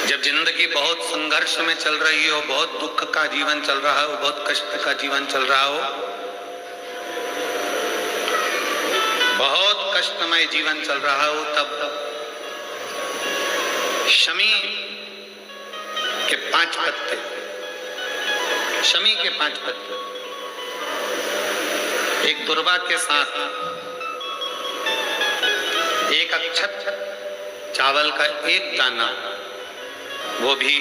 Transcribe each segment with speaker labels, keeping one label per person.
Speaker 1: जब जिंदगी बहुत संघर्ष में चल रही हो, बहुत दुख का जीवन चल रहा हो, बहुत कष्ट का जीवन चल रहा हो, बहुत कष्टमय जीवन चल रहा हो, तब शमी के 5 पत्ते, शमी के 5 पत्ते एक दुर्वा के साथ एक अक्षत चावल का एक दाना, वो भी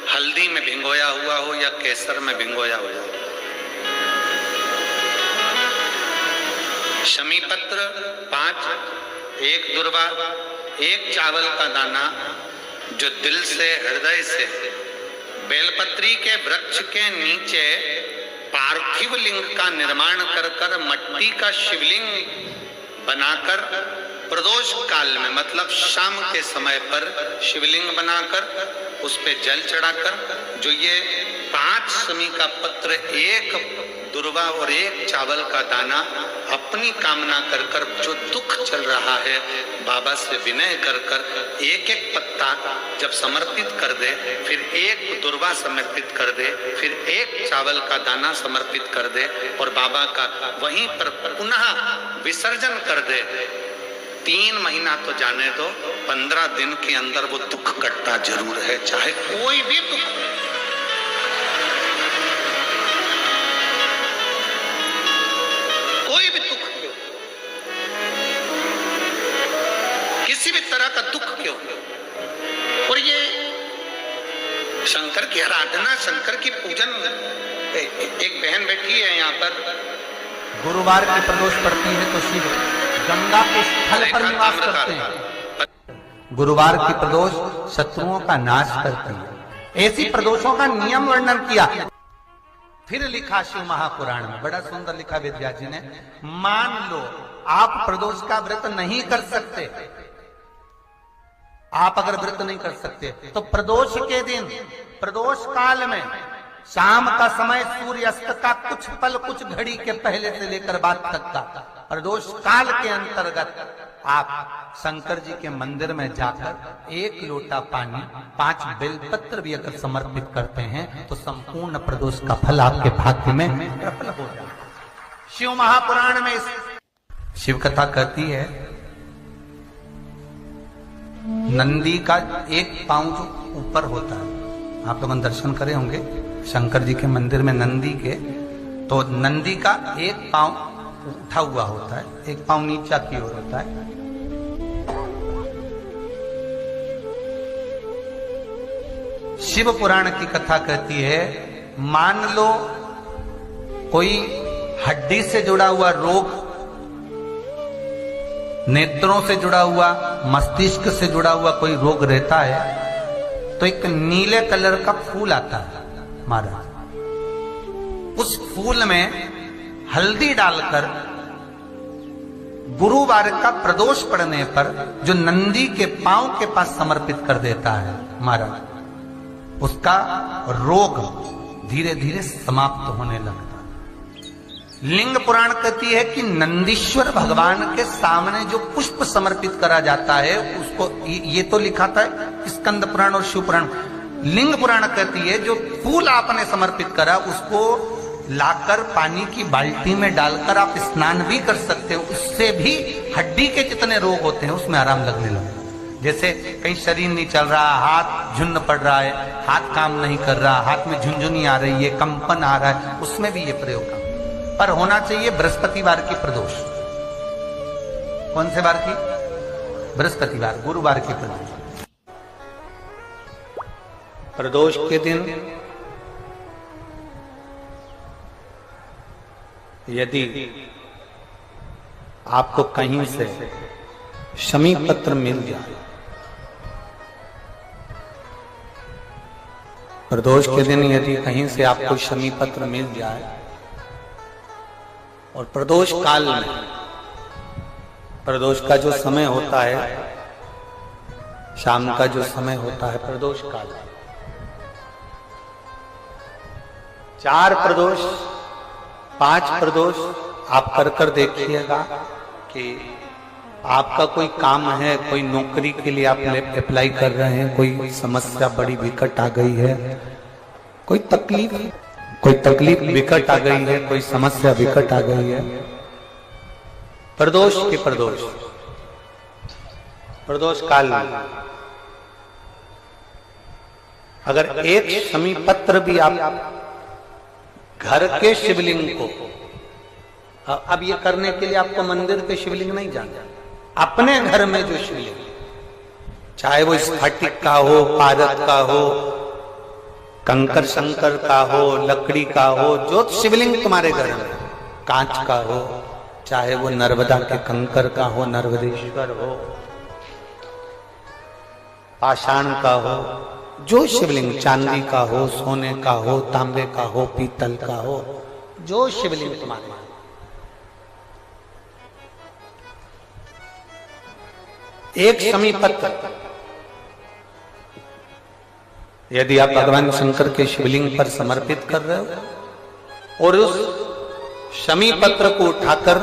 Speaker 1: हल्दी में भिंगोया हुआ हो या केसर में भिंगोया हुआ हो, शमी पत्र 5, एक दुर्वा, एक चावल का दाना, जो दिल से हृदय से बेलपत्री के वृक्ष के नीचे पार्थिव लिंग का निर्माण कर कर मट्टी का शिवलिंग बनाकर प्रदोष काल में, मतलब शाम के समय पर शिवलिंग बनाकर उस पे जल चढ़ाकर, जो ये 5 शमी का पत्र, एक दुर्वा और एक चावल का दाना, अपनी कामना कर कर, जो दुख चल रहा है बाबा से विनय कर कर एक एक पत्ता जब समर्पित कर दे, फिर एक दुर्वा समर्पित कर दे, फिर एक चावल का दाना समर्पित कर दे और बाबा का वहीं पर पुनः विसर्जन कर दे, 3 महीना तो जाने दो, 15 दिन के अंदर वो दुख कटता जरूर है, चाहे कोई भी दुख। कोई भी दुख क्यों, किसी भी तरह का दुख क्यों। और ये शंकर की आराधना, शंकर की पूजन, एक बहन बैठी है यहाँ पर,
Speaker 2: गुरुवार की प्रदोष पड़ती है तो शिव गंगा के स्थल पर निवास करते हैं। गुरुवार की प्रदोष शत्रुओं का नाश करती है। ऐसी प्रदोषों का नियम वर्णन किया, फिर लिखा शिव महापुराण में, बड़ा सुंदर लिखा वेदव्यास जी ने। मान लो आप प्रदोष का व्रत नहीं कर सकते, आप अगर व्रत नहीं कर सकते तो प्रदोष के दिन, प्रदोष काल में शाम का समय, सूर्यास्त का कुछ पल, कुछ घड़ी के पहले से लेकर बाद तक का प्रदोष काल के अंतर्गत आप शंकर जी के मंदिर में जाकर 1 लोटा पानी, 5 बेलपत्र भी अगर समर्पित करते हैं तो संपूर्ण प्रदोष का फल आपके भाग्य में प्रबल हो जाए। शिव महापुराण में शिव कथा कहती है, नंदी का एक पांव जो ऊपर होता है, आप लोग दर्शन करे होंगे शंकर जी के मंदिर में नंदी के, तो नंदी का एक पांव उठा हुआ होता है, एक पांव नीचा की ओर होता है। शिव पुराण की कथा कहती है, मान लो कोई हड्डी से जुड़ा हुआ रोग, नेत्रों से जुड़ा हुआ, मस्तिष्क से जुड़ा हुआ कोई रोग रहता है, तो एक नीले कलर का फूल आता है महाराज, उस फूल में हल्दी डालकर गुरुवार का प्रदोष पड़ने पर जो नंदी के पांव के पास समर्पित कर देता है महाराज, उसका रोग धीरे धीरे समाप्त होने लगता है। लिंग पुराण कहती है कि नंदीश्वर भगवान के सामने जो पुष्प समर्पित करा जाता है उसको, ये तो लिखा था स्कंद पुराण और शिव पुराण, लिंग पुराण कहती है जो फूल आपने समर्पित करा उसको लाकर पानी की बाल्टी में डालकर आप स्नान भी कर सकते हो, उससे भी हड्डी के जितने रोग होते हैं उसमें आराम लगने लगता है। जैसे कहीं शरीर नहीं चल रहा, हाथ झुन्न पड़ रहा है, हाथ काम नहीं कर रहा, हाथ में झुंझुनी आ रही है, कंपन आ रहा है, उसमें भी ये प्रयोग काम, पर होना चाहिए बृहस्पतिवार की प्रदोष। कौन से वार की? बृहस्पतिवार, गुरुवार की प्रदोष। प्रदोष के दिन यदि आपको कहीं से शमी पत्र मिल जाए, प्रदोष के दिन यदि कहीं से आपको शमी पत्र मिल जाए और प्रदोष काल में, प्रदोष का जो समय होता है, शाम का जो समय होता है प्रदोष काल, 4 प्रदोष, 5 प्रदोष आप कर कर देखिएगा कि आपका कोई काम है, कोई नौकरी के लिए आप अप्लाई कर रहे हैं, कोई समस्या बड़ी विकट आ गई है, कोई तकलीफ विकट आ गई है, कोई समस्या विकट आ गई है, प्रदोष काल में अगर एक शमी पत्र भी आप घर के शिवलिंग को, अब ये करने के लिए आपको मंदिर पे शिवलिंग नहीं जाना, अपने घर में जो शिवलिंग, चाहे वो स्फटिक का हो, पारद का हो, कंकर शंकर का हो, लकड़ी का हो, जो शिवलिंग तुम्हारे घर में, कांच का हो, चाहे वो नर्मदा के कंकर का हो, नर्मदेश्वर हो, पाषाण का हो, जो शिवलिंग चांदी का हो, सोने का हो, तांबे का हो, पीतल का हो, जो शिवलिंग तुम्हारे, एक शमी पत्र यदि आप भगवान शंकर के शिवलिंग पर समर्पित कर रहे हो और उस शमी पत्र को उठाकर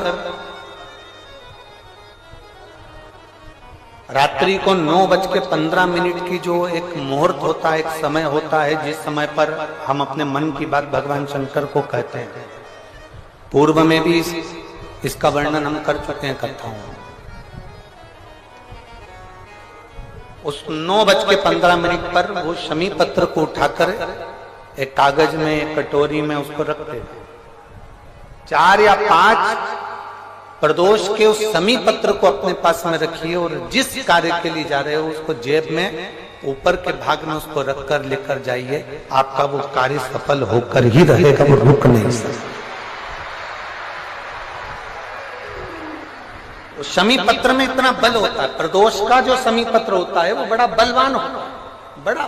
Speaker 2: रात्रि को 9:15 की जो एक मुहूर्त होता है, एक समय होता है, जिस समय पर हम अपने मन की बात भगवान शंकर को कहते हैं, पूर्व में भी इसका वर्णन हम कर चुके हैं कथाओं में। उस 9:15 पर वो शमी पत्र को उठाकर एक कागज में, एक कटोरी में उसको रखते हैं। 4 या 5 प्रदोष के उस शमी पत्र को अपने पास में रखिए और जिस कार्य के लिए जा रहे हो उसको जेब में ऊपर के भाग में उसको रखकर लेकर जाइए, आपका वो कार्य सफल होकर ही रहेगा, वो रुक नहीं सकता। शमी पत्र में इतना बल होता है, प्रदोष का जो शमी पत्र होता है वो बड़ा बलवान होता है, बड़ा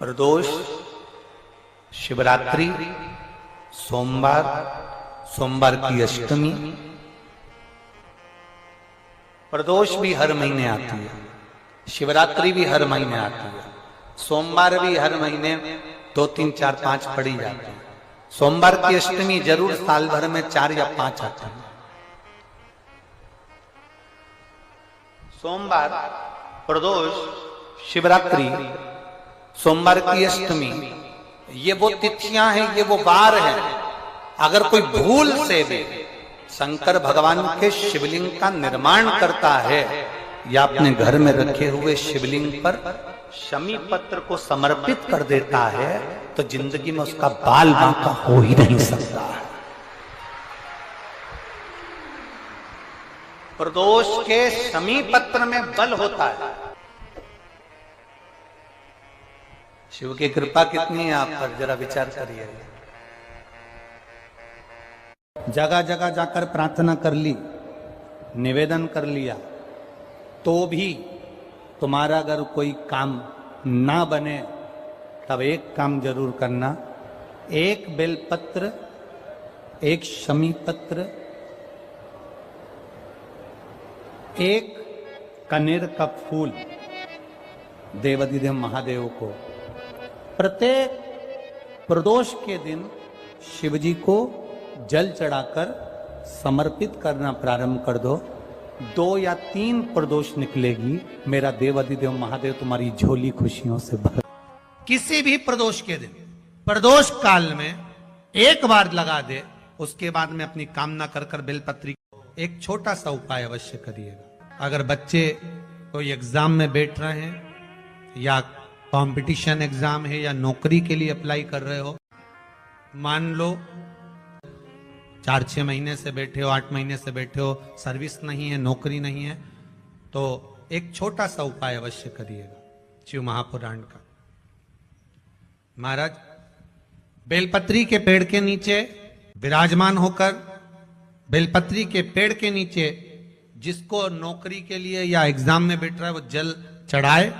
Speaker 2: प्रदोष, शिवरात्रि, सोमवार की अष्टमी, प्रदोष भी हर महीने आती है, शिवरात्रि भी हर महीने आती है, सोमवार भी हर महीने 2, 3, 4, 5 पड़ी जाती है। सोमवार की अष्टमी जरूर साल भर में 4 या 5 आती है। सोमवार, प्रदोष, शिवरात्रि, सोमवार की अष्टमी, ये वो तिथियां हैं, ये वो वार हैं। अगर कोई भूल से भी शंकर भगवान के शिवलिंग का निर्माण करता है या अपने घर में रखे हुए शिवलिंग पर शमी पत्र को समर्पित कर देता है तो जिंदगी में उसका बाल बांका हो ही नहीं सकता। प्रदोष के शमी पत्र में बल होता है। शिव की कृपा कितनी है आप पर, जरा विचार करिए। जगह जगह जाकर प्रार्थना कर ली, निवेदन कर लिया, तो भी तुम्हारा अगर कोई काम ना बने तब एक काम जरूर करना, एक बेलपत्र, एक शमी पत्र, एक कनेर का फूल देवाधिदेव महादेव को प्रत्येक प्रदोष के दिन शिवजी को जल चढ़ाकर समर्पित करना प्रारंभ कर दो। 2 या 3 प्रदोष निकलेगी, मेरा देवाधिदेव महादेव तुम्हारी झोली खुशियों से भर। किसी भी प्रदोष के दिन, प्रदोष काल में एक बार लगा दे, उसके बाद में अपनी कामना कर कर बेलपत्री। एक छोटा सा उपाय अवश्य करिएगा। अगर बच्चे कोई एग्जाम में बैठ रहे हैं या कंपटीशन एग्जाम है या नौकरी के लिए अप्लाई कर रहे हो, मान लो 4-6 महीने से बैठे हो, 8 महीने से बैठे हो, सर्विस नहीं है, नौकरी नहीं है, तो एक छोटा सा उपाय अवश्य करिएगा शिव महापुराण का। महाराज बेलपत्री के पेड़ के नीचे विराजमान होकर, बेलपत्री के पेड़ के नीचे जिसको नौकरी के लिए या एग्जाम में बैठ रहा है वो जल चढ़ाए,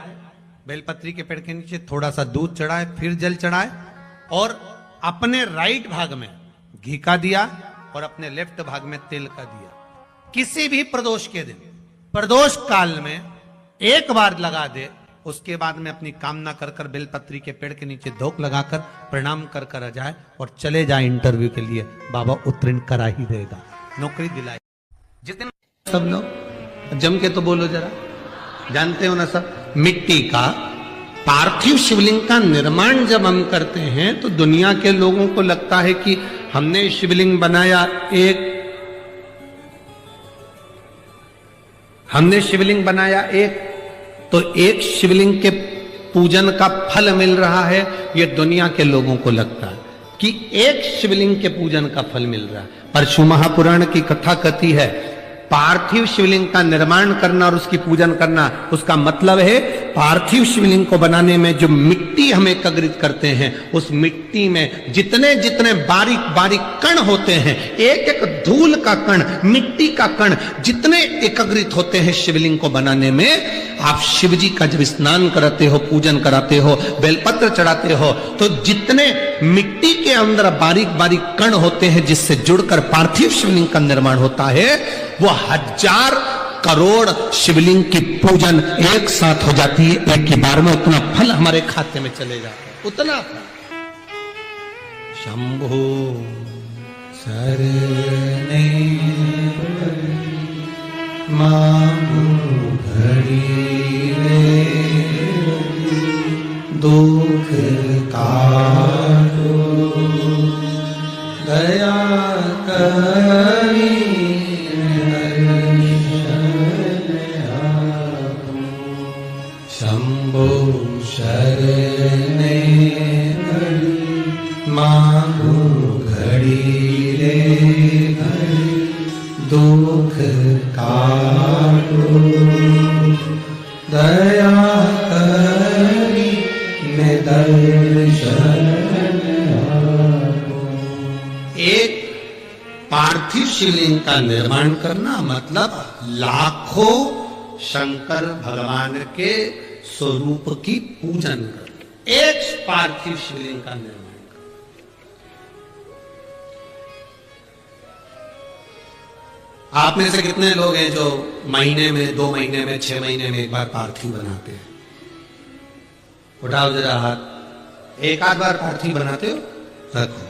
Speaker 2: बेलपत्री के पेड़ के नीचे थोड़ा सा दूध चढ़ाए, फिर जल चढ़ाए और अपने राइट भाग में घी का दिया और अपने लेफ्ट भाग में तेल का दिया। किसी भी प्रदोष के दिन, प्रदोष काल में एक बार लगा दे, उसके बाद में अपनी कामना कर कर बेलपत्री के पेड़ के नीचे धोख लगाकर प्रणाम कर कर आ जाए और चले जाए इंटरव्यू के लिए, बाबा उत्तीर्ण करा ही देगा। नौकरी दिलाई। जितने सब लोग जम के तो बोलो जरा, जानते हो ना सब, मिट्टी का पार्थिव शिवलिंग का निर्माण जब हम करते हैं तो दुनिया के लोगों को लगता है कि हमने शिवलिंग बनाया एक, तो एक शिवलिंग के पूजन का फल मिल रहा है। ये दुनिया के लोगों को लगता है कि एक शिवलिंग के पूजन का फल मिल रहा है। पर शिव महापुराण की कथा कहती है पार्थिव शिवलिंग का निर्माण करना और उसकी पूजन करना, उसका मतलब है पार्थिव शिवलिंग को बनाने में जो मिट्टी हम एकत्रित करते हैं, उस मिट्टी में जितने जितने बारीक बारीक कण होते हैं, एक एक धूल का कण, मिट्टी का कण जितने एकत्रित होते हैं शिवलिंग को बनाने में, आप शिव जी का जब स्नान कराते हो, पूजन कराते हो, बेलपत्र चढ़ाते हो, तो जितने मिट्टी के अंदर बारीक बारीक कण होते हैं जिससे जुड़कर पार्थिव शिवलिंग का निर्माण होता है, वो 1000 करोड़ शिवलिंग की पूजन एक साथ हो जाती है। एक ही बार में उतना फल हमारे खाते में चले जाता है, उतना फल। शंभो शरणे मांगो घड़ी रे, दुख काटो दया करी, शंभो शरणे मांगो घड़ी रे घड़ी, दुख काटो दया करी, मैं दर्शन आपो। एक पार्थिव शिवलिंग का निर्माण करना मतलब लाखों शंकर भगवान के स्वरूप की पूजन कर, एक पार्थिव शिवलिंग का निर्माण कर। आप में से कितने लोग हैं जो महीने में, 2 महीने में, 6 महीने में एक बार पार्थिव बनाते हैं? उठाओ जरा हाथ। एक आध बार पार्थिव बनाते हो? रखो।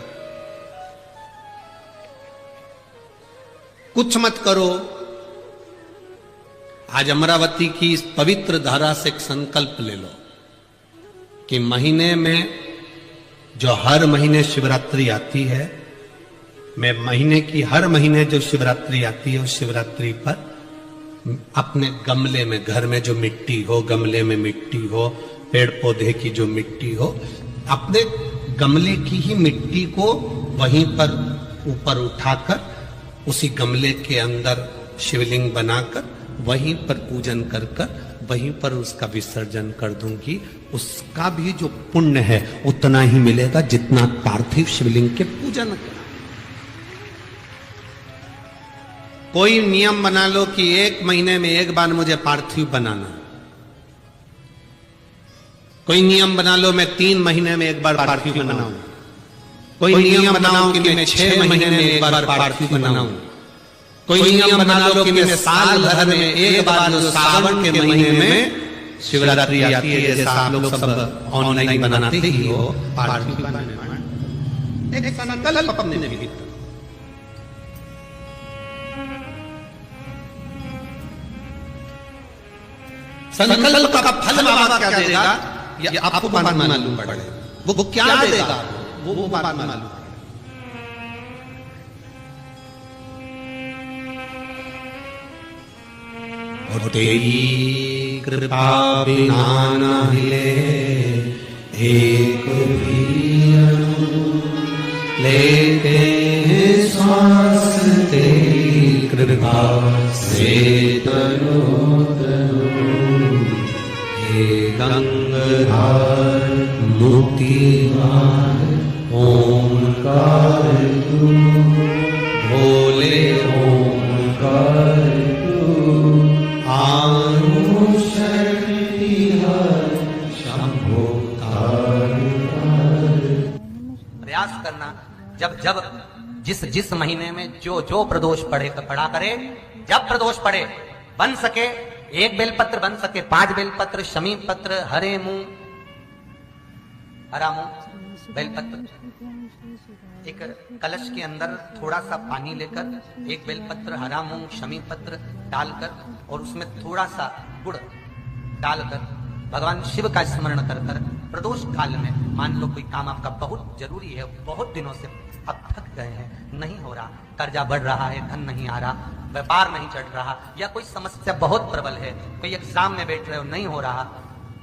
Speaker 2: कुछ मत करो। आज अमरावती की इस पवित्र धारा से एक संकल्प ले लो कि महीने में, जो हर महीने शिवरात्रि आती है, मैं महीने की हर महीने जो शिवरात्रि आती है, उस शिवरात्रि पर अपने गमले में, घर में जो मिट्टी हो, गमले में मिट्टी हो, पेड़ पौधे की जो मिट्टी हो, अपने गमले की ही मिट्टी को वहीं पर ऊपर उठाकर उसी गमले के अंदर शिवलिंग बनाकर वहीं पर पूजन कर कर वहीं पर उसका विसर्जन कर दूंगी। उसका भी जो पुण्य है उतना ही मिलेगा जितना पार्थिव शिवलिंग के पूजन का। कोई नियम बना लो कि 1 महीने में एक बार मुझे पार्थिव बनाना। कोई नियम बना लो मैं 3 महीने में एक बार पार्थिव बनाऊं। कोई नियम बनाओ कि मैं 6 महीने में एक बार पार्थिव बनाऊं। कोई नियम बना लो कि मैं साल भर में एक बार, जो सावन के महीने में शिवरात्रि आती है, जैसा आप लोग सब ऑनलाइन बनाते ही हो, पार्थिव बनाने। एक संकल्प अपने भीतर। संकल्प का फल बाबा क्या देगा ये आपको बात मालूम पड़ेगा। वो क्या देगा वो बात मालूम। और तेरी कृपा बिना न हिले एक भी अणु, लेते हैं श्वास तेरी कृपा से तनो तनो। हे गंगाधर मुक्तिधार ओंकार तू, भोले ओंकार तू, प्रयास करना जब जब जिस जिस महीने में जो जो प्रदोष पड़े पड़ा करे। जब प्रदोष पड़े, बन सके 1 बेलपत्र, बन सके 5 बेलपत्र, शमी पत्र, हरे मुंह, हरा मुंह, बेलपत्र, एक कलश के अंदर थोड़ा सा पानी लेकर एक बेलपत्र, हरा मूंग, शमी पत्र डालकर और उसमें थोड़ा सा गुड़ डालकर भगवान शिव का स्मरण कर कर प्रदोष काल में, मान लो कोई काम आपका बहुत जरूरी है, बहुत दिनों से अब थक गए हैं, नहीं हो रहा, कर्जा बढ़ रहा है, धन नहीं आ रहा, व्यापार नहीं चढ़ रहा, या कोई समस्या बहुत प्रबल है, कोई एग्जाम में बैठ रहे हो नहीं हो रहा,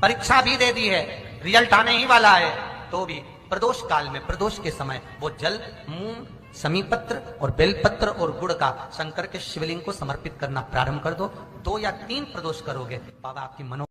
Speaker 2: परीक्षा भी दे दी है, रिजल्ट आने ही वाला है, तो भी प्रदोष काल में, प्रदोष के समय वो जल, मूंग, समीपत्र और बेलपत्र और गुड़ का शंकर के शिवलिंग को समर्पित करना प्रारंभ कर दो। 2 या 3 प्रदोष करोगे, बाबा आपकी मनो